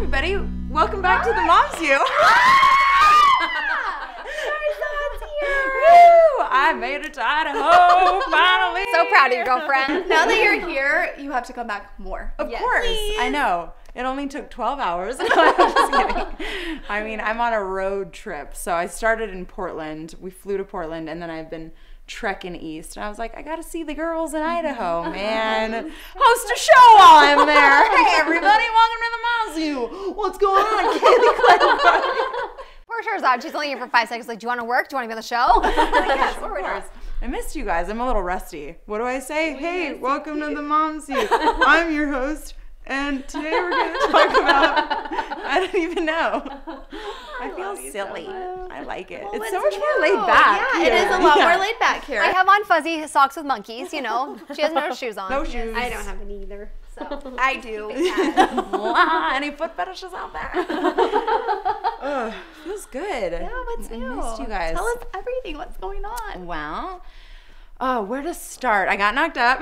everybody. Welcome back to the Mom's You. Sharzad's here. Woo! I made it to Idaho, finally. So proud of you, girlfriend. Now that you're here, you have to come back more. Of Yes. course, Please. I know. It only took 12 hours. No, I'm just kidding. I mean, I'm on a road trip. So I started in Portland. We flew to Portland, and then I've been trekking east. And I was like, I got to see the girls in Idaho, man. Host a show while I'm there. Hey, everybody, welcome to the Mom's You. What's going on, Kaylee? Poor Sharzad, she's only here for 5 seconds. Like, do you want to work? Do you want to be on the show? Yes, of course. I missed you guys. I'm a little rusty. What do I say? Hey, welcome to the Mom's You. I'm your host, and today we're going to talk about, I don't even know. I feel silly. I like it. It's so much more laid back. Yeah, it is a lot more laid back here. I have on fuzzy socks with monkeys, you know. She has no shoes on. No shoes. I don't have any either. So I do. Any foot fetishes out there? Ugh, feels good. Yeah, what's new? I missed you guys. Tell us everything. What's going on? Well, where to start? I got knocked up.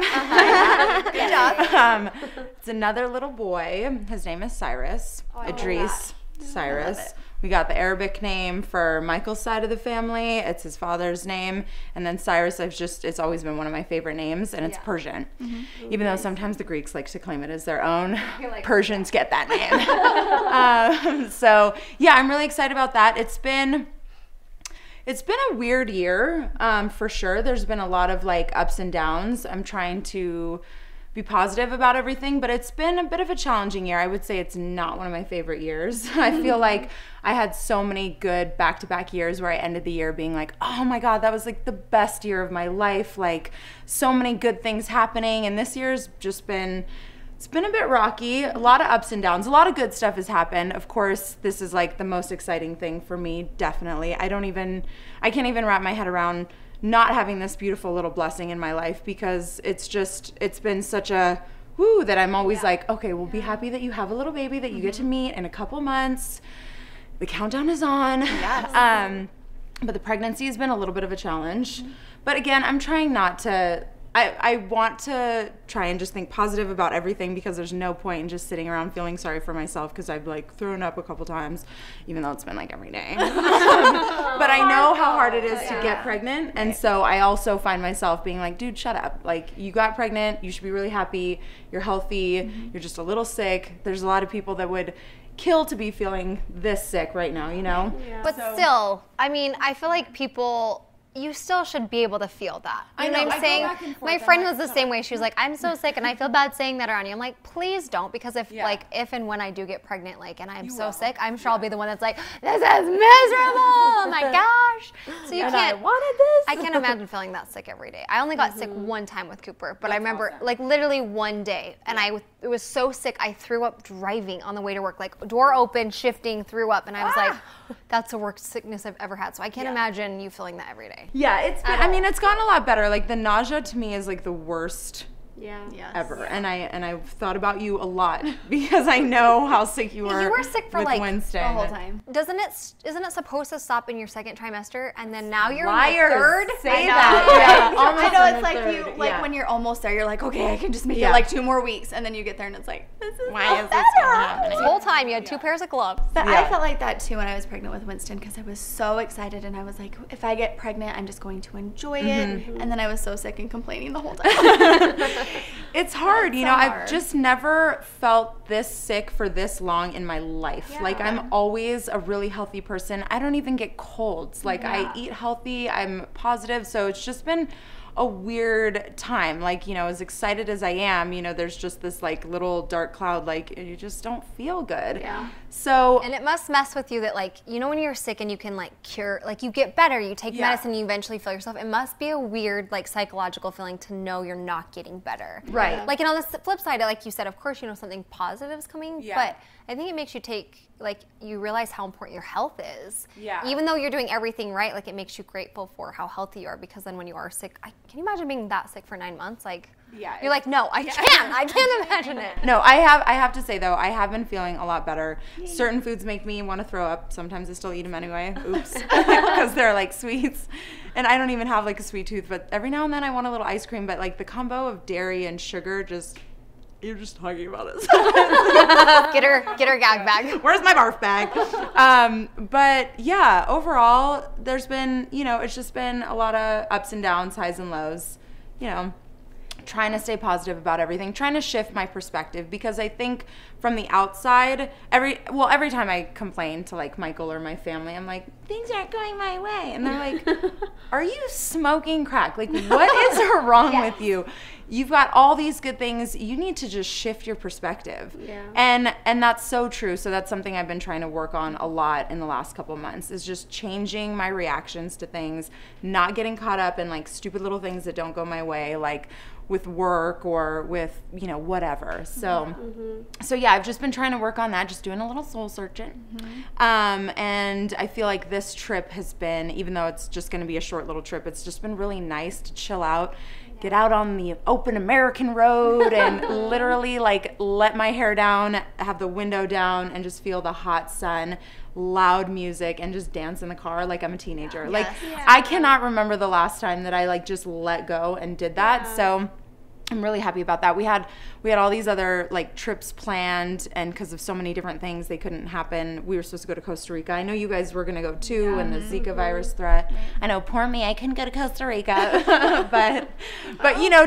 Good job. It's another little boy. His name is Cyrus. Idris Cyrus. We got the Arabic name for Michael's side of the family. It's his father's name. And then Cyrus, it's always been one of my favorite names, and it's Persian. Even though sometimes the Greeks like to claim it as their own. Persians get that name. So yeah, I'm really excited about that. It's been a weird year, for sure. There's been a lot of like ups and downs. I'm trying to be positive about everything, but it's been a bit of a challenging year. I would say it's not one of my favorite years. I feel like I had so many good back-to-back years where I ended the year being like, oh my God, that was like the best year of my life. Like so many good things happening. And this year's just been, it's been a bit rocky, a lot of ups and downs. A lot of good stuff has happened. Of course, this is like the most exciting thing for me, definitely. I can't even wrap my head around not having this beautiful little blessing in my life, because it's been such a woo that I'm always like, okay, well, be happy that you have a little baby that you get to meet in a couple months. The countdown is on. Yes. But the pregnancy has been a little bit of a challenge. But again, I'm trying not to, I want to try and just think positive about everything, because there's no point in just sitting around feeling sorry for myself, because I've like thrown up a couple times, even though it's been like every day. But I know how hard it is to get pregnant. And so I also find myself being like, dude, shut up. Like, you got pregnant. You should be really happy. You're healthy. You're just a little sick. There's a lot of people that would kill to be feeling this sick right now, you know? Yeah. But still, I mean, I feel like you still should be able to feel that. You know what I'm saying? My friend was the same way. She was like, I'm so sick and I feel bad saying that around you. I'm like, please don't, because if and when I do get pregnant, like, and I'm so sick, I'm sure I'll be the one that's like, this is miserable. Oh my gosh. So you can't. I wanted this. I can't imagine feeling that sick every day. I only got sick one time with Cooper, but I remember like literally one day, and it was so sick I threw up driving on the way to work, like door open, shifting, threw up, and I was like, that's the worst sickness I've ever had. So I can't imagine you feeling that every day. Yeah, it's gotten a lot better. Like, the nausea to me is like the worst ever. And I've thought about you a lot, because I know how sick you were. You were sick for with like Winston. The whole time. Isn't it supposed to stop in your second trimester, and then now you're Liars. in the third? Say I know. that. Yeah, I almost know, in it's the like third. you, like when you're almost there, you're like, okay, I can just make it Yeah. like 2 more weeks, and then you get there and it's like, this is Why not is this better. happening? The whole time you had 2 pairs of gloves. But Yeah. I felt like that too when I was pregnant with Winston, because I was so excited, and I was like, if I get pregnant, I'm just going to enjoy it. And then I was so sick and complaining the whole time. It's hard, you so know. hard. I've just never felt this sick for this long in my life. Like, I'm always a really healthy person. I don't even get colds. Like, I eat healthy. I'm positive. So it's just been a weird time. Like, you know, as excited as I am, you know, there's just this like little dark cloud, like, you just don't feel good. Yeah. So And it must mess with you that, like, you know, when you're sick and you can like cure, like you get better, you take medicine, you eventually feel yourself. It must be a weird like psychological feeling to know you're not getting better. Right. Like, and on the flip side, like you said, of course, you know, something positive is coming, but I think it makes you you realize how important your health is. Yeah. Even though you're doing everything right, like, it makes you grateful for how healthy you are, because then when you are sick, can you imagine being that sick for 9 months? Like, you're like, no, I can't imagine it. No, I have to say though, I have been feeling a lot better. Certain foods make me want to throw up. Sometimes I still eat them anyway. Oops, because they're like sweets, and I don't even have like a sweet tooth. But every now and then I want a little ice cream. But like the combo of dairy and sugar just you're just talking about it. Get her gag bag. Where's my barf bag? But yeah, overall, there's been, it's just been a lot of ups and downs, highs and lows, trying to stay positive about everything, trying to shift my perspective, because I think from the outside, every time I complain to like Michael or my family, I'm like, things aren't going my way. And they're like, are you smoking crack? Like, what is wrong with you? You've got all these good things. You need to just shift your perspective. Yeah. And that's so true. So that's something I've been trying to work on a lot in the last couple of months, is just changing my reactions to things, not getting caught up in like stupid little things that don't go my way, like with work or with, whatever. So, so yeah, I've just been trying to work on that, just doing a little soul searching. And I feel like this trip has been, even though it's just going to be a short little trip, it's just been really nice to chill out, get out on the open American road and literally like let my hair down, have the window down, and just feel the hot sun, loud music, and just dance in the car like I'm a teenager. Like I cannot remember the last time that I like just let go and did that. So I'm really happy about that. We had all these other like trips planned, and because of so many different things, they couldn't happen. We were supposed to go to Costa Rica. I know you guys were gonna go too, and the Zika virus threat. I know, poor me, I couldn't go to Costa Rica. but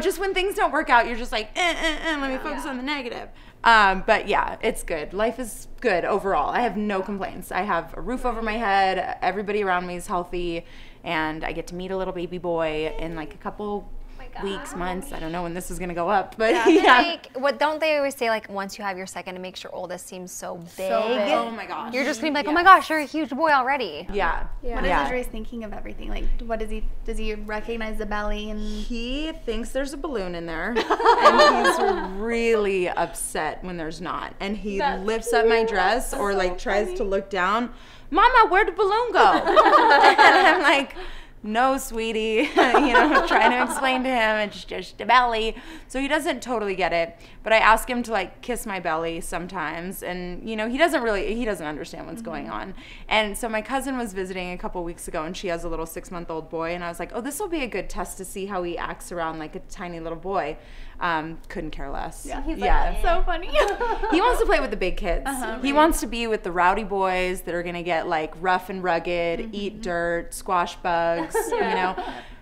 just when things don't work out, you're just like, let me focus on the negative. But yeah, it's good. Life is good overall. I have no complaints. I have a roof over my head. Everybody around me is healthy, and I get to meet a little baby boy in like a couple weeks, months. I don't know when this is gonna go up, but Like, what don't they always say? Like, once you have your second, it makes your oldest seem so big. Oh my gosh. You're just gonna be like, oh my gosh, you're a huge boy already. Yeah. What is Idris thinking of everything? Like, what does he recognize the belly? And he thinks there's a balloon in there, and he's really upset when there's not. And he lifts up my dress or like tries to look down. Mama, where'd the balloon go? And I'm like, no, sweetie, trying to explain to him it's just a belly. So he doesn't totally get it, but I ask him to like kiss my belly sometimes, and he doesn't understand what's going on. And so my cousin was visiting a couple weeks ago, and she has a little 6-month-old boy, and I was like, oh, this will be a good test to see how he acts around like a tiny little boy. Couldn't care less. Yeah, he's like, that's so funny. He wants to play with the big kids. He wants to be with the rowdy boys that are gonna get like rough and rugged, eat dirt, squash bugs.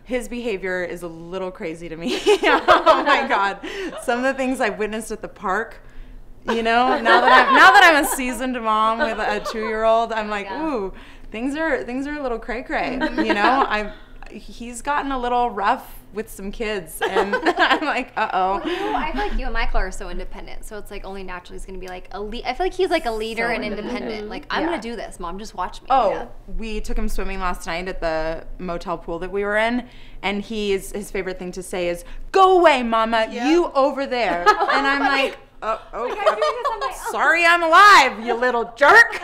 His behavior is a little crazy to me. Oh my God, some of the things I've witnessed at the park. Now that I'm a seasoned mom with a 2-year-old, I'm like, ooh, things are a little cray cray. He's gotten a little rough with some kids, and I'm like, uh-oh. Well, I feel like you and Michael are so independent, so it's like only naturally he's going to be like I feel like he's like a leader and independent. Like, I'm going to do this, Mom, just watch me. We took him swimming last night at the motel pool that we were in, and his favorite thing to say is, go away, Mama, you over there. And I'm like, sorry I'm alive, you little jerk.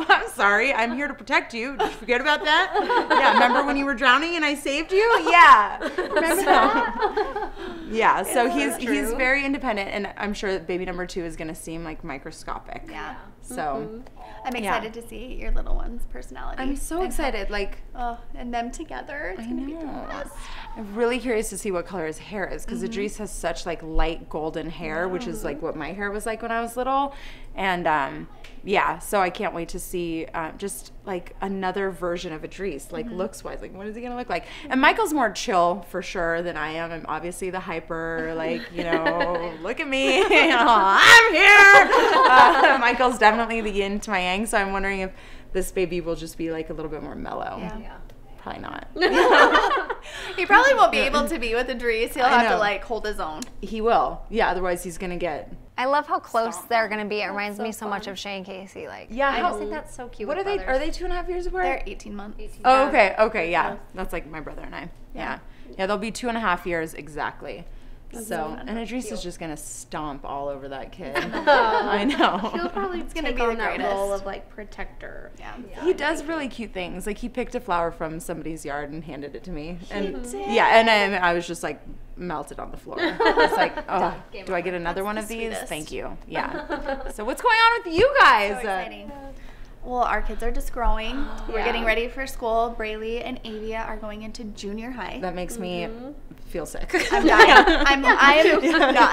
I'm sorry, I'm here to protect you. Did you forget about that? Yeah, remember when you were drowning and I saved you? Yeah. Remember that? Yeah, so he's very independent, and I'm sure that baby number 2 is going to seem like microscopic. Yeah. So I'm excited to see your little one's personality. I'm so excited. And them together. It's going to be the best. I'm really curious to see what color his hair is, because Idris has such like light golden hair, which is like what my hair was like when I was little. And so I can't wait to see just like another version of Idris, like looks wise. Like, what is he gonna look like? And Michael's more chill for sure than I am. I'm obviously the hyper, like, look at me, I'm here. Michael's definitely the yin to my yang, so I'm wondering if this baby will just be like a little bit more mellow. Yeah. Probably not. He probably won't be able to be with Idris. He'll have to like hold his own. He will. Yeah, otherwise he's gonna get. I love how close they're gonna be. It reminds me so much of Shay and Casey. Like, I just think that's so cute. What are they? Are they 2.5 years apart? They're 18 months. Oh, okay. Okay, yeah. That's like my brother and I. Yeah. They'll be 2.5 years exactly. So, and Idris is just gonna stomp all over that kid. I know. He'll probably take on that role of like protector. Yeah. He does really cute things. Like, he picked a flower from somebody's yard and handed it to me. And and then I was just like melted on the floor. I was like, oh, do I get another one of these? Sweetest. Thank you. Yeah. So what's going on with you guys? So exciting. Well, our kids are just growing. We're getting ready for school. Braylee and Avia are going into junior high. That makes me feel sick. I'm dying. I'm not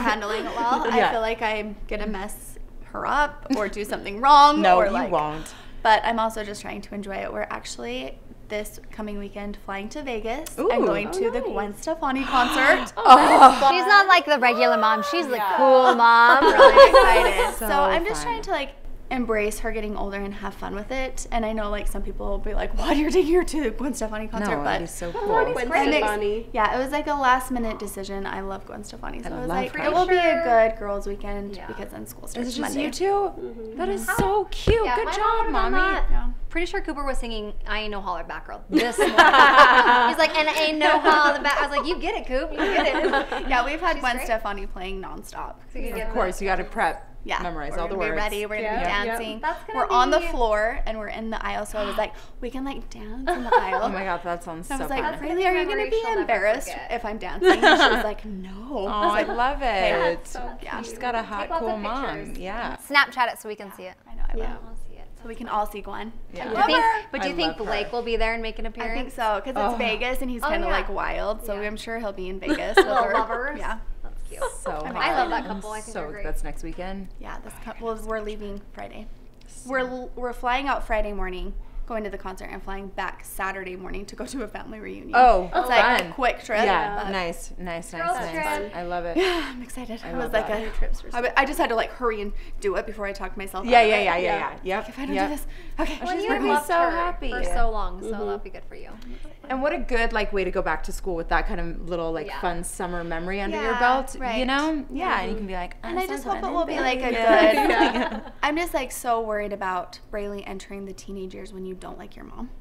handling it well. I feel like I'm going to mess her up or do something wrong. No, or you won't. But I'm also just trying to enjoy it. We're actually this coming weekend flying to Vegas. Ooh. I'm going to the Gwen Stefani concert. She's not like the regular mom. She's the cool mom. I'm really excited. So I'm just fun. trying to like embrace her getting older and have fun with it. And I know like some people will be like, "Why are you taking her to the Gwen Stefani concert?" No, but it'd be so cool. Gwen Stefani. yeah, it was like a last minute decision. I love Gwen Stefani, so I was love like, her. it will be a good girls' weekend because then school starts Is it just Monday. you two? That is so cute. Yeah, Good my job, mom mommy. done that. Yeah. Pretty sure Cooper was singing "I Ain't No Holler Back Girl" this morning. He's like, "And I ain't no holler back." I was like, "You get it, Coop. You get it." Yeah, we've had Gwen great. Stefani playing nonstop. So you get Of course, you got to prep. Yeah, Memorize we're all the gonna words. be ready. We're gonna be Yeah. dancing. That's gonna we're on the be- floor and we're in the aisle. So I was like, we can like dance in the aisle. Oh my god, that sounds I so was like, fun. really, are you gonna memory be she'll never embarrassed forget. if I'm dancing? And she was like, no. Oh, I love it. So Yeah. She's got a hot, lots cool of mom. pictures. Yeah. Snapchat it so we can see it. I know. I will. Yeah. I'll see it. So we can all see Gwen. Yeah. Do you think, but do I you think love Blake her. will be there and make an appearance? I think so because it's Vegas and he's kind of yeah. like wild. So Yeah. I'm sure he'll be in Vegas with Little her. lovers. Yeah. That's cute. So I'm hot. I love that couple. I think So they're great. that's next weekend. Yeah. We're leaving Friday. We're flying out Friday morning, going to the concert, and flying back Saturday morning to go to a family reunion. Oh, it's like fun. a quick trip. Yeah, but- nice. Girls trip. I love it. Yeah, I'm excited. I It was love like that. a Trips were I just had to like hurry and do it before I talked myself Yeah, out of yeah, it. yeah, yeah, yeah. Yep. If I don't yep. do this, okay. Well, Well, she's you gonna be loved so her happy. for so long, so that'll be good for you. And what a good like way to go back to school with that kind of little like Yeah. fun summer memory under your Yeah, belt. right. You know? Yeah, and you can be like, And I just hope it fun will in be like a Vegas. good. I'm just like so worried about Braylee entering the teenage years when you don't like your mom.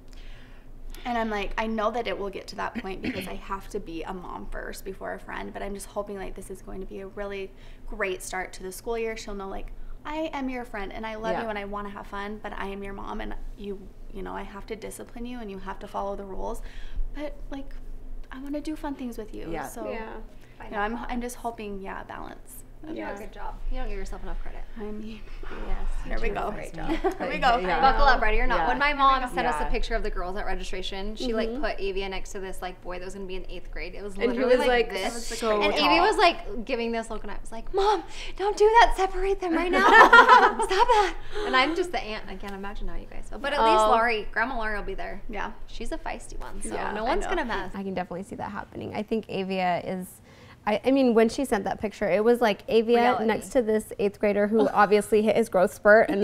And I'm like, I know that it will get to that point because I have to be a mom first before a friend. But I'm just hoping like this is going to be a really great start to the school year. She'll know like I am your friend and I love Yeah. you and I want to have fun, but I am your mom and you know I have to discipline you and you have to follow the rules. But like I want to do fun things with you. Yeah. So Yeah. you know, I'm just hoping balance. Yeah, good job. You don't give yourself enough credit. I mean, Yes. here we go. Great job. Here we go. Yeah. Buckle up, ready or not. Yeah. When my mom sent us a Yeah. picture of the girls at registration, she like put Avia next to this like boy that was gonna be in 8th grade. It was And literally he was like this. so And tall. Avia was like giving this look, and I was like, "Mom, don't do that. Separate them right now. Stop that." And I'm just the aunt. I can't imagine how you guys feel. But at least Grandma Laurie will be there. Yeah. She's a feisty one, so Yeah, no I one's know. gonna mess. I can definitely see that happening. I think Avia is. I mean, when she sent that picture, it was like Avia Reality. next to this 8th grader who obviously hit his growth spurt, and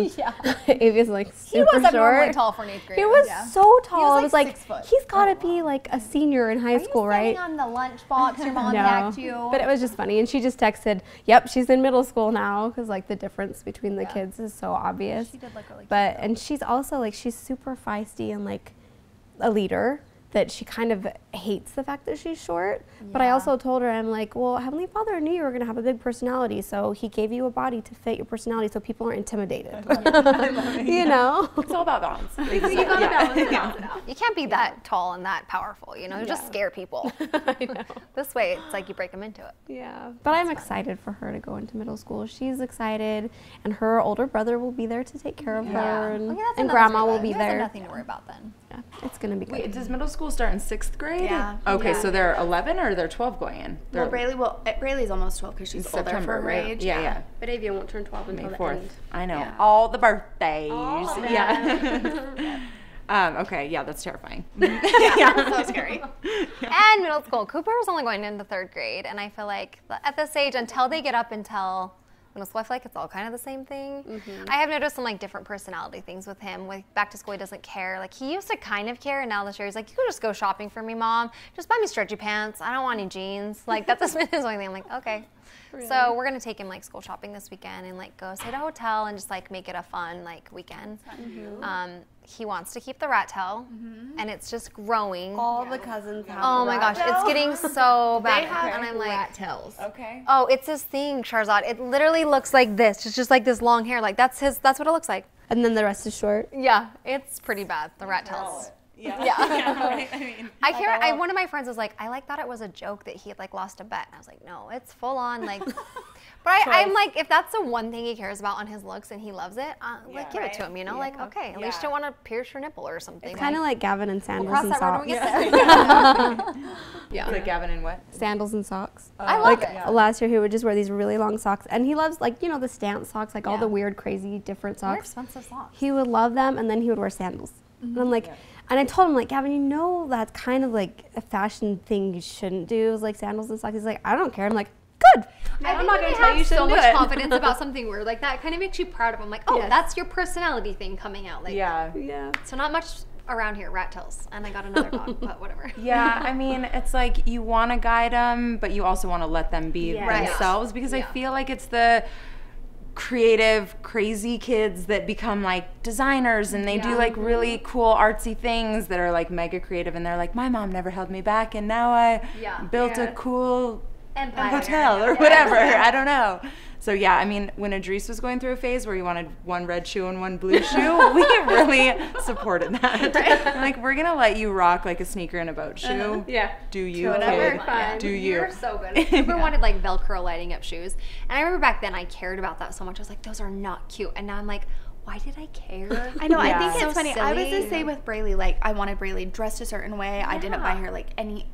Avia's like super He was short. abnormally tall for an 8th grader. He was so tall. like I was like, 6 foot. he's got to be like a senior in high school, right? on the lunchbox your mom No, packed you? but it was just funny, and she just texted, "Yep, she's in middle school now," because like the difference between the kids is so obvious. She did look really cute, But and she's also like she's super feisty and like a leader. That she kind of hates the fact that she's short. But I also told her, I'm like, well, Heavenly Father knew you were going to have a big personality, so he gave you a body to fit your personality so people aren't intimidated. You know? It's all about balance. You gotta balance it out. You can't be that tall and that powerful, you know? You just scare people. I know. This way, it's like you break them into it. Yeah. But I'm excited for her to go into middle school. She's excited, and her older brother will be there to take care of her, and Grandma will be You guys have there. nothing to worry about then. Yeah, it's going to be good. Wait, does middle school start in 6th grade? Yeah. Okay, Yeah. so they're 11 or they're 12 going in? Well, They're Braylee's almost 12 because she's older for September, her right? age. Yeah, yeah. But Avia won't turn 12 May until the 4th. end. I know. Yeah. All the birthdays. Yeah. Okay, yeah, that's terrifying. So scary. And middle school. Cooper is only going into 3rd grade, and I feel like at this age, until they get up until middle school, I feel like it's all kind of the same thing. I have noticed some like different personality things with him. With back to school, he doesn't care. Like he used to kind of care, and now this year he's like, "You can just go shopping for me, Mom. Just buy me stretchy pants. I don't want any jeans." Like that's been his only thing. I'm like, okay. So we're gonna take him like school shopping this weekend and like go stay at a hotel and just like make it a fun like weekend. He wants to keep the rat tail, and it's just growing. All the cousins have Oh my gosh, it's getting so bad. have and I'm like, rat tails. Okay. oh, it's this thing, Sharzad. It literally looks like this. It's just like this long hair. Like that's what it looks like. And then the rest is short. Yeah, it's pretty bad. The rat tails. Yeah. Yeah. I mean, One of my friends was like, I like thought it was a joke that he had like lost a bet. And I was like, no, it's full on like, But I'm like, if that's the one thing he cares about on his looks and he loves it, like give it to him, you know? Like, okay, at least you don't want to pierce your nipple or something. It's kind of like Gavin and sandals we'll and cross that road socks. when we get there. Yeah. It's like Gavin and what? Sandals and socks. I love it. Last year he would just wear these really long socks, and he loves like the stance socks, like all the weird, crazy, different socks. They're expensive socks. He would love them, and then he would wear sandals. And I'm like, and I told him like, Gavin, that's kind of like a fashion thing you shouldn't do, is like sandals and socks. He's like, I don't care. I'm like, good. I'm not going to tell you so much confidence about something weird like that. It kind of makes you proud of him. Like, oh, that's your personality thing coming out. Like, yeah. So not much around here, rat tails. And I got another dog, but whatever. Yeah, I mean, it's like you want to guide them, but you also want to let them be themselves, because I feel like it's the creative, crazy kids that become like designers, and they do like really cool artsy things that are like mega creative, and they're like, my mom never held me back, and now I built a cool hotel or whatever. I don't know. So yeah, I mean, when Idris was going through a phase where he wanted one red shoe and one blue shoe, we really supported that. Like, we're gonna let you rock like a sneaker and a boat shoe. Do you, kid? Do you? You're so good. Cooper wanted like Velcro lighting up shoes, and I remember back then I cared about that so much. I was like, those are not cute, and now I'm like, why did I care? I know. I think it's so funny. silly. I was the same with Braylee. Like, I wanted Braylee dressed a certain way. I didn't buy her like any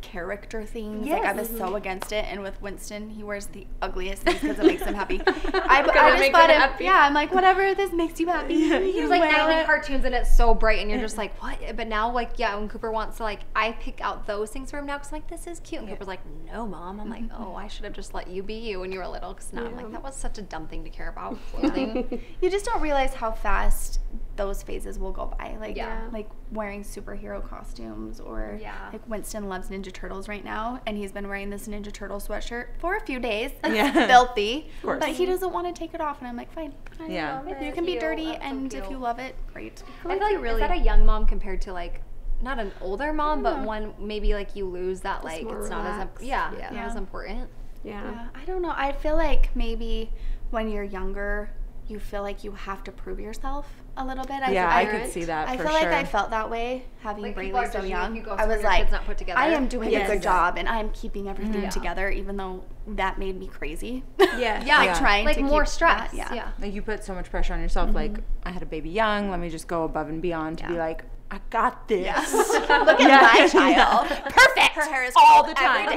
character things. Like, I was so against it. And with Winston, he wears the ugliest things because it makes him happy. I just bought him happy. Yeah, I'm like, whatever, this makes you happy. He was like 90 cartoons and it's so bright, and you're just like, what? But now, like, when Cooper wants to, like, I pick out those things for him now because I'm like, this is cute. And Cooper's like, no, Mom. I'm like, oh, I should have just let you be you when you were little, because now I'm like, that was such a dumb thing to care about, clothing. You just don't realize how fast those phases will go by. Like, like wearing superhero costumes, or like Winston loves Ninja Turtles right now, and he's been wearing this Ninja Turtle sweatshirt for a few days. Filthy, but he doesn't want to take it off, and I'm like, fine. You can be dirty, and if you love it, great. I feel like, is that a young mom compared to like, not an older mom, but one maybe like you lose that, like, it's not as not as important. I don't know. I feel like maybe when you're younger, you feel like you have to prove yourself a little bit. I could see that. I feel like I felt that way having Like, Braylee so young. I was like, not put together. I am doing a good job, and I'm keeping everything together, even though that made me crazy. Like trying like to more keep stress. that, Like, you put so much pressure on yourself. Like, I had a baby young. Let me just go above and beyond to be like, I got this. Look at my child. Perfect. Her hair is all the time.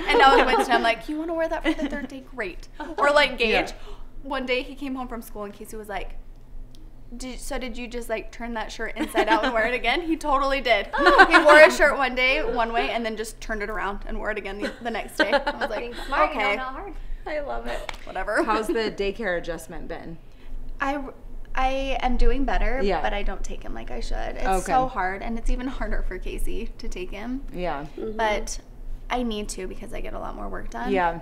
And now with Winston, I'm like, you want to wear that for the third day? Great. Or like Gage. One day he came home from school, and Casey was like, did you just like turn that shirt inside out and wear it again? He totally did. He wore a shirt one day one way, and then just turned it around and wore it again the next day. I was like, smart, okay. not hard. I love it. Whatever. How's the daycare adjustment been? I am doing better, but I don't take him like I should. It's so hard, and it's even harder for Casey to take him. But I need to, because I get a lot more work done.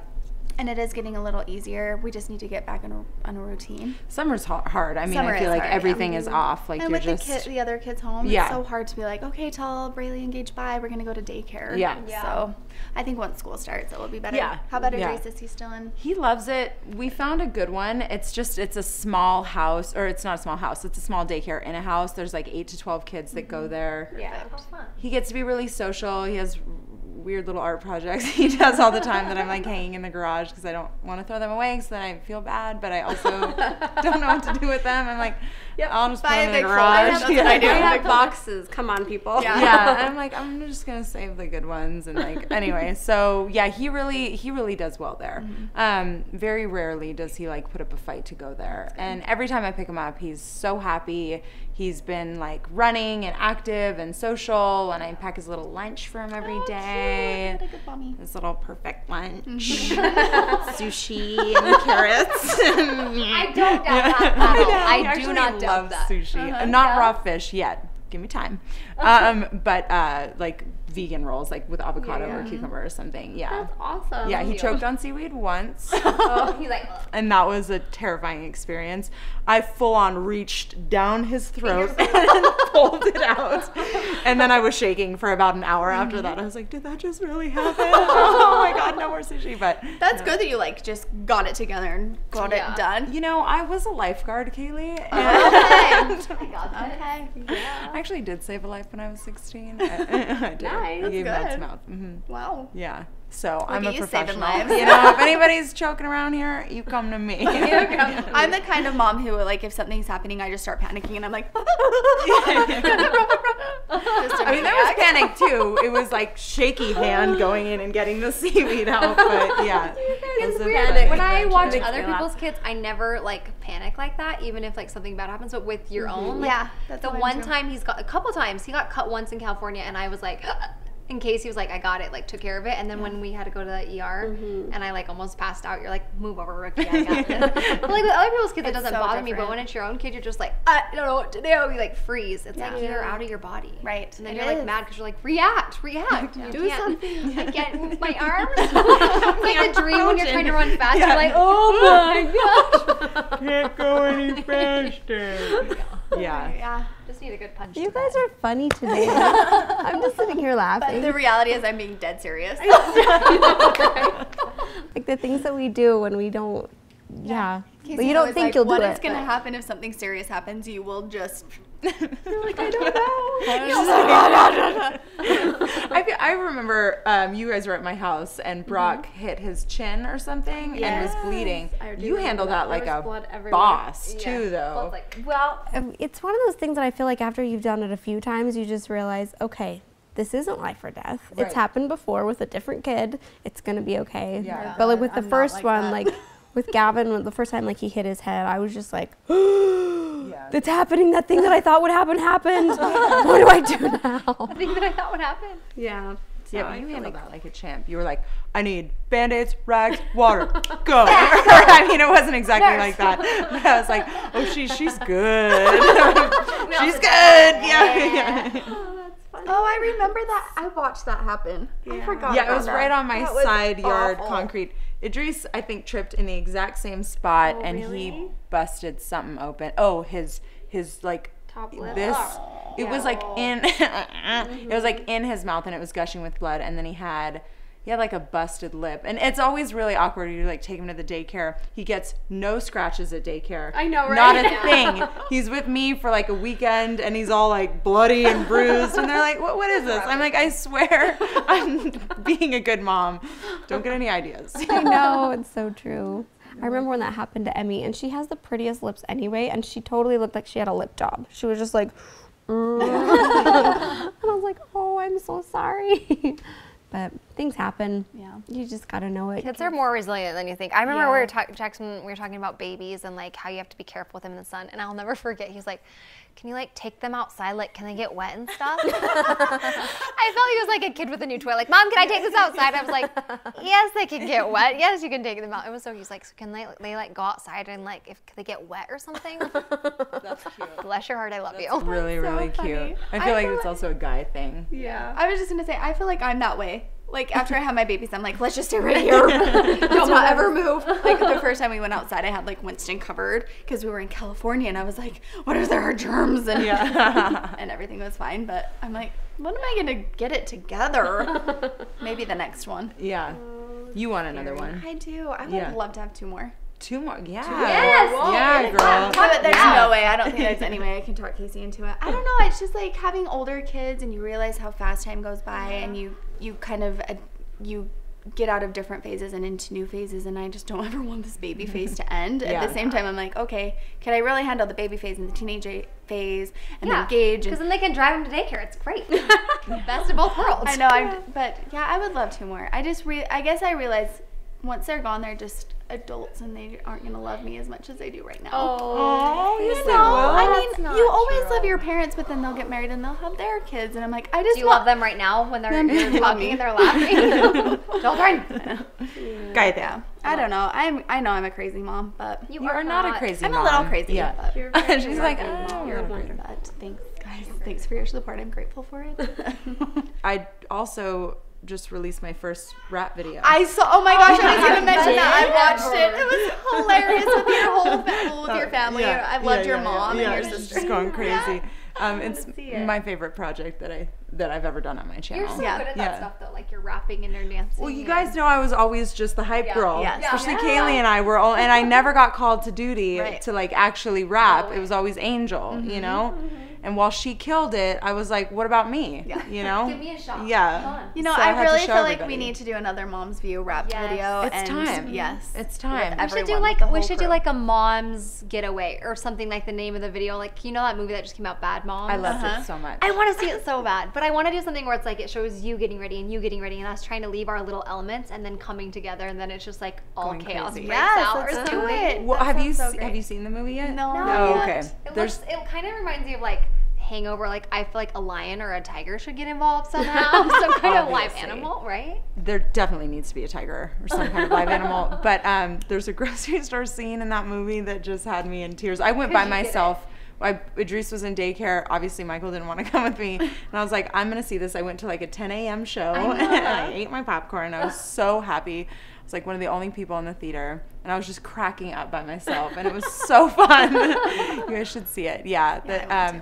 And it is getting a little easier. We just need to get back on a routine. Summer's hard. I mean, I feel like everything is off. Like, and you're with just the other kids home, it's so hard to be like, okay, tell Braylee and Gage bye. We're gonna go to daycare. So I think once school starts, it will be better. How about Idris? Is he still in? He loves it. We found a good one. It's a small house, or it's not a small house. It's a small daycare in a house. There's like 8 to 12 kids that go there. That's fun. He gets to be really social. He has weird little art projects he does all the time that I'm like hanging in the garage, because I don't want to throw them away, because then I feel bad, but I also don't know what to do with them. I'm like, I'll just put them in the garage. That's what I do. I have boxes. Come on, people. And I'm like, I'm just gonna save the good ones, and like, anyway. So he really does well there. Very rarely does he like put up a fight to go there, and every time I pick him up, he's so happy. He's been like running and active and social, and I pack his little lunch for him every day. What a good mommy. His little perfect lunch. Sushi and carrots. I don't doubt that at all. I do not doubt that. Sushi. Not raw fish yet. Give me time. But like vegan rolls, like with avocado or cucumber or something. That's awesome. Yeah, he choked on seaweed once. He's like, ugh. And that was a terrifying experience. I full on reached down his throat and pulled it out. And then I was shaking for about an hour after that. I was like, did that just really happen? Oh my God, no more sushi. But that's good that you like just got it together and got it done. You know, I was a lifeguard, Kaylee. Okay. I actually did save a life when I was 16. I did. Nice. I gave That's mouth to good. mouth. Wow. Yeah. So I'm a at you saving professional. lives. You know, if anybody's choking around here, you come to me. I'm the kind of mom who, like, if something's happening, I just start panicking and I'm like, I mean, there was panic too. It was like shaky hand going in and getting the seaweed out. But yeah, It's weird. When I watch other people's kids, I never like panic like that, even if like something bad happens. But with your own, like, yeah, that's the one time a couple times he got cut once in California, and I was like. In case he was like, I got it, like took care of it, and then when we had to go to the ER, and I like almost passed out, you're like, move over, Rookie, I got this. But like with other people's kids, it doesn't bother me, but when it's your own kid, you're just like, I don't know what to do. You like freeze. It's like you're out of your body, right? And then you're like mad because you're like, react. Do something. I can't move my arms. It's like the dream when you're trying to run fast. You're like, oh my gosh, can't go any faster. Yeah. Just need a good punch. You guys are funny today. I'm just sitting here laughing. But the reality is I'm being dead serious. Like the things that we do when we don't, but you Casey don't think like, you'll do it. What is going to happen if something serious happens? You will just... You're like, I don't know. I remember you guys were at my house and Brock hit his chin or something and was bleeding. You handled that like a boss too, though. It's one of those things that I feel like after you've done it a few times, you just realize, okay, this isn't life or death. Right. It's happened before with a different kid. It's going to be okay. Yeah. But like with the first one, like with Gavin, the first time like he hit his head, I was just like, it's happening. That thing that I thought would happen happened. What do I do now? The thing that I thought would happen. Yeah. Yeah, but you handled that like a champ. You were like, I need Band-Aids, rags, water, go. I mean, it wasn't exactly like that. But I was like, oh, she's good. She's good. Yeah. Oh, I remember that. I watched that happen. I forgot. Yeah, it was right on my side yard concrete. Idris, I think, tripped in the exact same spot, and he busted something open. Oh, his like top lip. This. It was like in. It was like in his mouth, and it was gushing with blood. And then he had like a busted lip, and it's always really awkward. You like take him to the daycare. He gets no scratches at daycare. I know, right? Not a thing. He's with me for like a weekend, and he's all like bloody and bruised. And they're like, "What is this?" I'm like, "I swear, I'm being a good mom. Don't get any ideas." I know, it's so true. I remember when that happened to Emmy, and she has the prettiest lips anyway, and she totally looked like she had a lip job. She was just like, and I was like, "Oh, I'm so sorry." But things happen. Yeah. You just got to know it. Kids are more resilient than you think. I remember we were talking about babies and like how you have to be careful with them in the sun. And I'll never forget, he's like, can you like take them outside? Like, can they get wet and stuff? I felt he was like a kid with a new toy. Like, Mom, can I take this outside? I was like, yes, they can get wet. Yes, you can take them out. It was so, he's like, so can they like go outside and like, if they get wet or something? That's cute. Bless your heart, I love you. Really, really cute. I feel like it's also a guy thing. Yeah. I was just going to say, I feel like I'm that way. Like, after I had my babies, I'm like, let's just stay right here. Don't ever move. Like, the first time we went outside, I had, like, Winston covered because we were in California, and I was like, what if there are germs? And, and everything was fine. But I'm like, when am I going to get it together? Maybe the next one. Yeah. You want another one. I do. I would love to have 2 more. 2 more? Yeah. Yes. Yeah, girl. But there's no way. I don't think there's any way I can talk Casey into it. I don't know. It's just like having older kids and you realize how fast time goes by and you kind of you get out of different phases and into new phases, and I just don't ever want this baby phase to end. At the same time, I'm like, okay, can I really handle the baby phase and the teenage phase and then Gage? Because then they can drive him to daycare. It's great. Best of both worlds. I know. But yeah, I would love 2 more. I guess I realize once they're gone, they're just adults and they aren't going to love me as much as they do right now. Oh, you know, I mean, you always love your parents, but then they'll get married and they'll have their kids, and I'm like, I just do you love them right now when they're talking and they're laughing? Children. Yeah. I don't know. I know I'm a crazy mom, but you are not a crazy mom. I'm a little crazy. Yeah. But she's like, you're one. But thanks, guys. Thanks for your support. I'm grateful for it. I also just released my first rap video. I saw. Oh my gosh! I was going to mention that. I watched it. It was hilarious with your whole with your family. I loved your mom and your sister. Just going crazy. It's my favorite project that I've ever done on my channel. You're so good at that stuff though, like you're rapping and you're dancing. Well, you guys know I was always just the hype girl. Especially Kaylee and I were all, and I never got called to duty to like actually rap. It was always Angel, you know? And while she killed it, I was like, what about me? Yeah. You know? Give me a shot. Yeah. You know, So I really to show feel like everybody. we need to do another Mom's View rap Yes. video. It's time. Yes. It's time. We should do like a mom's getaway or something like the name of the video. Like, you know that movie that just came out, Bad Moms? I loved it so much. I want to see it so bad, but I want to do something where it's like it shows you getting ready and you getting ready and us trying to leave our little elements and then coming together, and then it's just like all Going chaos crazy. breaks Yes, out or let's do something. it. Well, That have you sounds so great. have you seen the movie yet? No. Oh, okay. It kind of reminds me of like Hangover. Like I feel like a lion or a tiger should get involved somehow. Some kind of live Obviously. animal, right? There definitely needs to be a tiger or some kind of live animal. But there's a grocery store scene in that movie that just had me in tears. I went by myself. Idris was in daycare. Obviously, Michael didn't want to come with me. And I was like, I'm going to see this. I went to like a 10 a.m. show and I ate my popcorn. I was so happy. I was like one of the only people in the theater. And I was just cracking up by myself. And it was so fun. You guys should see it. Yeah.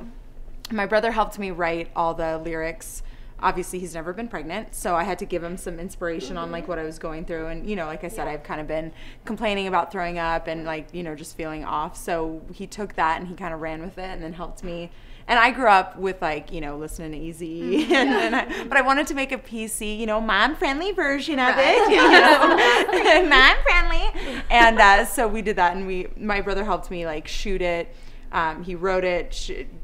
My brother helped me write all the lyrics. Obviously, he's never been pregnant, so I had to give him some inspiration on like what I was going through. And you know, like I said, I've kind of been complaining about throwing up and like, you know, just feeling off. So he took that and he kind of ran with it and then helped me. And I grew up with like, you know, listening to Easy, but I wanted to make a PC, you know, mom-friendly version of it, you know, mom-friendly. And so we did that, and my brother helped me like shoot it. He wrote it,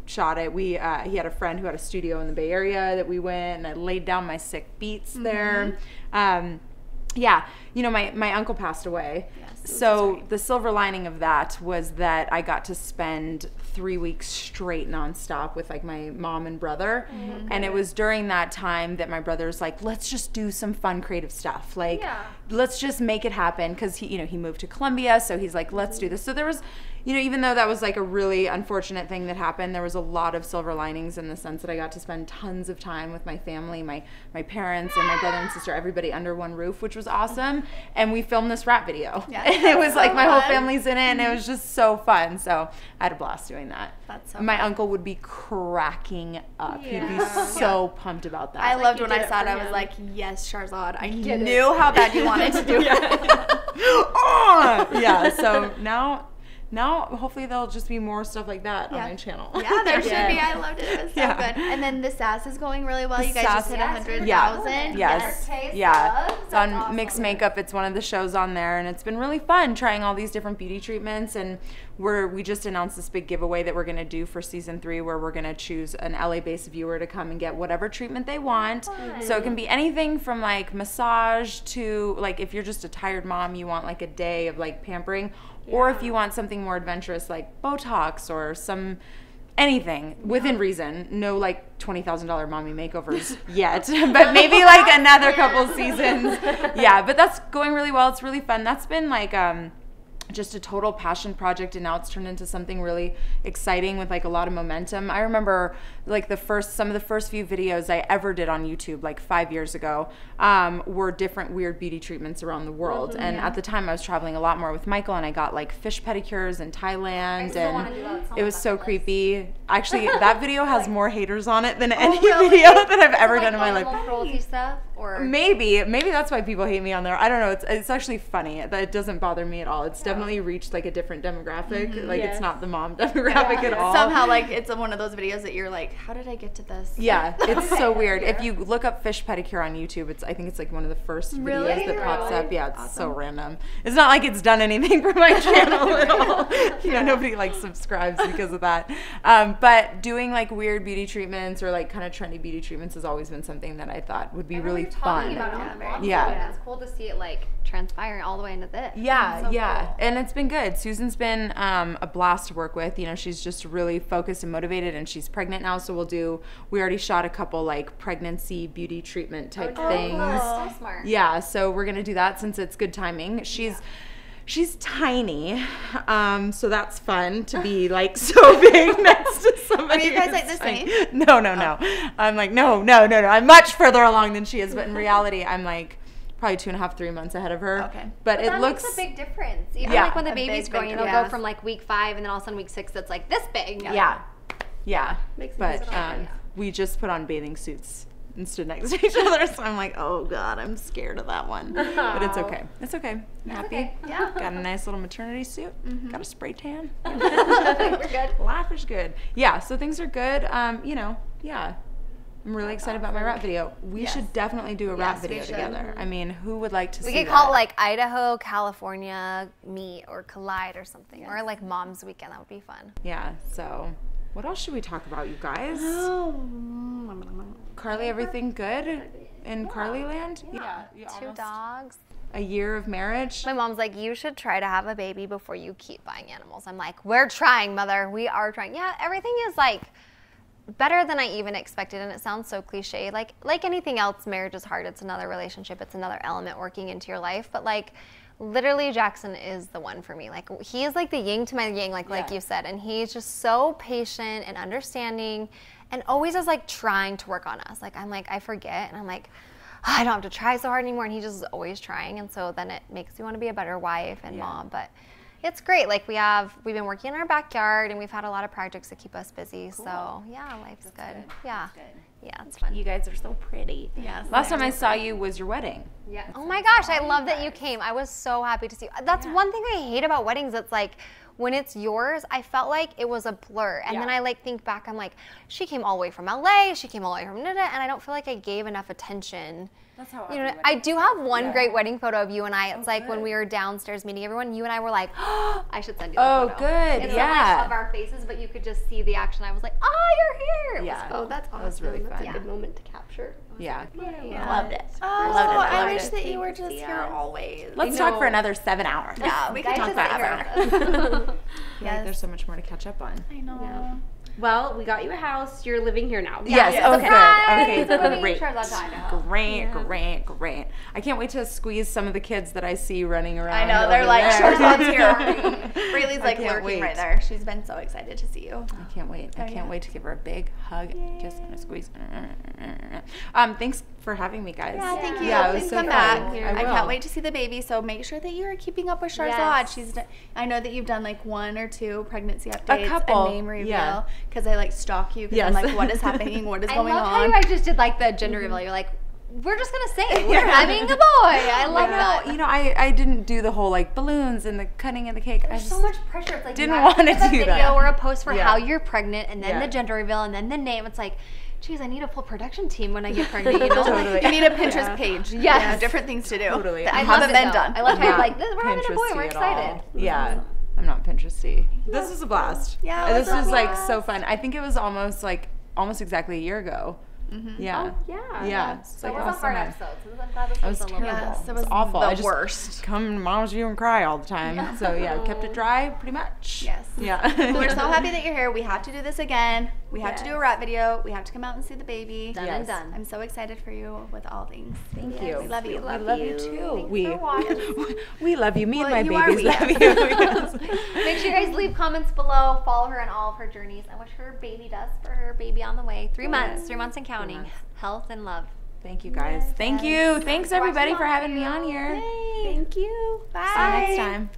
shot it. He had a friend who had a studio in the Bay Area that we went, and I laid down my sick beats there. Yeah, you know, my uncle passed away. Yes, so the silver lining of that was that I got to spend 3 weeks straight nonstop with like my mom and brother. And it was during that time that my brother's like, let's just do some fun creative stuff. Like, let's just make it happen. Cause he moved to Columbia. So he's like, let's do this. So there was, you know, even though that was like a really unfortunate thing that happened, there was a lot of silver linings in the sense that I got to spend tons of time with my family, my parents and my brother and sister, everybody under one roof, which was awesome. And we filmed this rap video. And it was like my whole family's in it, and it was just so fun. So I had a blast doing that. That's so my uncle would be cracking up. He'd be so pumped about that. I loved when I saw it. I was like, yes, Sharzad. I knew how bad you wanted to do it. Yeah, so now hopefully there'll just be more stuff like that on my channel. Yeah, there should be. I loved it. It was so good. And then the SAS is going really well. You guys just hit 100,000. Yes. It's on awesome. Mixed Makeup. It's one of the shows on there, and it's been really fun trying all these different beauty treatments. And we just announced this big giveaway that we're going to do for season 3, where we're going to choose an LA-based viewer to come and get whatever treatment they want. So it can be anything from like massage to like if you're just a tired mom, you want like a day of like pampering. Or if you want something more adventurous like Botox or anything within reason. No like $20,000 mommy makeovers yet, but maybe like another couple seasons. Yeah, but that's going really well. It's really fun. That's been like just a total passion project, and now it's turned into something really exciting with like a lot of momentum. I remember like some of the first few videos I ever did on YouTube like 5 years ago were different weird beauty treatments around the world. And at the time I was traveling a lot more with Michael, and I got like fish pedicures in Thailand, and it was so creepy. Actually, that video has more haters on it than any video that I've ever done in my life. Cruelty stuff, or maybe that's why people hate me on there. I don't know. It's actually funny. That it doesn't bother me at all. It's definitely reached like a different demographic. Like it's not the mom demographic at all. Somehow like it's one of those videos that you're like, how did I get to this? Yeah, it's so weird. If you look up fish pedicure on YouTube, I think it's like one of the first videos that pops up. Yeah, it's so random. It's not like it's done anything for my channel at all. You know, nobody like subscribes because of that. But doing like weird beauty treatments or like kind of trendy beauty treatments has always been something that I thought would be really fun. Yeah, it's cool to see it like transpiring all the way into this. Yeah, cool. And it's been good. Susan's been a blast to work with. You know, she's just really focused and motivated, and she's pregnant now, so we already shot a couple like pregnancy beauty treatment type things. Cool. So smart. Yeah, so we're gonna do that since it's good timing. She's tiny, so that's fun to be like so big next to somebody. Are you guys like the same? No. I'm like no. I'm much further along than she is, but in reality, I'm like probably 2.5, 3 months ahead of her. Okay. But it looks looks a big difference. Even like when the baby's growing, it'll go from like week 5 and then all of a sudden week 6 that's like this big. Yeah. But we just put on bathing suits and stood next to each other. So I'm like, oh God, I'm scared of that one. But it's okay. It's okay. I'm happy. Okay. Yeah. Got a nice little maternity suit. Got a spray tan. We're good. Life is good. Yeah, so things are good. You know, yeah. I'm really excited about my rap video. We should definitely do a rap video together. I mean, who would like to see that? We could call it like Idaho, California, meet, or collide or something. Or like Mom's Weekend. That would be fun. Yeah, so what else should we talk about, you guys? Carly, everything good in Carly land? Yeah. 2 dogs. A year of marriage? My mom's like, you should try to have a baby before you keep buying animals. I'm like, we're trying, Mother. We are trying. Yeah, everything is like better than I even expected, and it sounds so cliche. Like anything else, marriage is hard. It's another relationship. It's another element working into your life. But like, literally, Jackson is the one for me. Like, he is like the yin to my yang, like you said, and he's just so patient and understanding, and always is like trying to work on us. Like, I'm like, I forget, and I'm like, oh, I don't have to try so hard anymore, and he just is always trying, and so then it makes me want to be a better wife and mom. But it's great. Like, we've been working in our backyard, and we've had a lot of projects that keep us busy. Cool. So yeah, life's good. Yeah. Yeah, it's fun. You guys are so pretty. Yes. Last time I saw you was your wedding. Yeah. Oh my gosh, I love that you came. I was so happy to see you. That's one thing I hate about weddings. It's like, when it's yours, I felt like it was a blur. And then I like think back, I'm like, she came all the way from LA, she came all the way from and I don't feel like I gave enough attention. That's how I do have one great wedding photo of you and I. It's like when we were downstairs meeting everyone, you and I were like, oh, I should send you that photo. Oh, good. It's not of our faces, but you could just see the action. I was like, oh, you're here. Yeah. Oh, that's awesome. That was really fun. That's a good moment to capture. Yeah. Loved it. Oh, I wish that you were just here always. Let's talk for another 7 hours. Yeah, we could talk forever. Yes. There's so much more to catch up on. I know. Yeah. Well, we got you a house. You're living here now. Yes. Oh, good. Okay. Great. Sharzad, Great. I can't wait to squeeze some of the kids that I see running around. I know. They're like, Sharzad's here. Rayleigh's like lurking wait. right there. She's been so excited to see you. I can't wait. I can't wait to give her a big hug. Just gonna squeeze. Thanks for having me, guys. Yeah, thank you. Yeah, it was Please so come fun. back. I I will. can't wait to see the baby. So make sure that you are keeping up with Sharzad. Yes. I know that you've done like 1 or 2 pregnancy updates, couple. a name reveal, because I like stalk you. Because I'm like, what is happening? What is going I love on? how you guys just did like the gender reveal. You're like, we're just gonna say we're having a boy. I love that. You know, I didn't do the whole like balloons and the cutting of the cake. There's so much pressure. It's like didn't you have want to have a do video that. or a post for Yeah. how you're pregnant, and then Yeah. the gender reveal, and then the name. It's like, geez, I need a full production team when I get pregnant. You know, Totally. You need a Pinterest page. Yes. You know, different things to do. Totally. That I haven't love it, been though. done. I love how you're Not like, we're having a boy. We're Pinteresty at all. excited. Yeah. I'm not Pinteresty. This was a blast. Yeah, And it this was a was like blast. so fun. I think it was almost exactly a year ago. Yeah. Oh, yeah. Yeah. It's So like it was a awesome. hard episode. So I'm glad this That was was a little terrible. Yes, it It was was awful. the I just worst. come to mom's view and cry all the time. So yeah, kept it dry pretty much. Yes. Yeah. We're so happy that you're here. We have to do this again. We have to do a rap video. We have to come out and see the baby. Done and done. I'm so excited for you with all things. Thank you. We love you. We love you too. We love you. Me and Well, my you are babies we. love you. Make sure you guys leave comments below. Follow her in all of her journeys. I wish her baby does for her baby on the way. 3 months. 3 months and counting. Health and love. Thank you guys. Thank you. Thanks everybody for having me on here. Thank you. Bye. See you next time.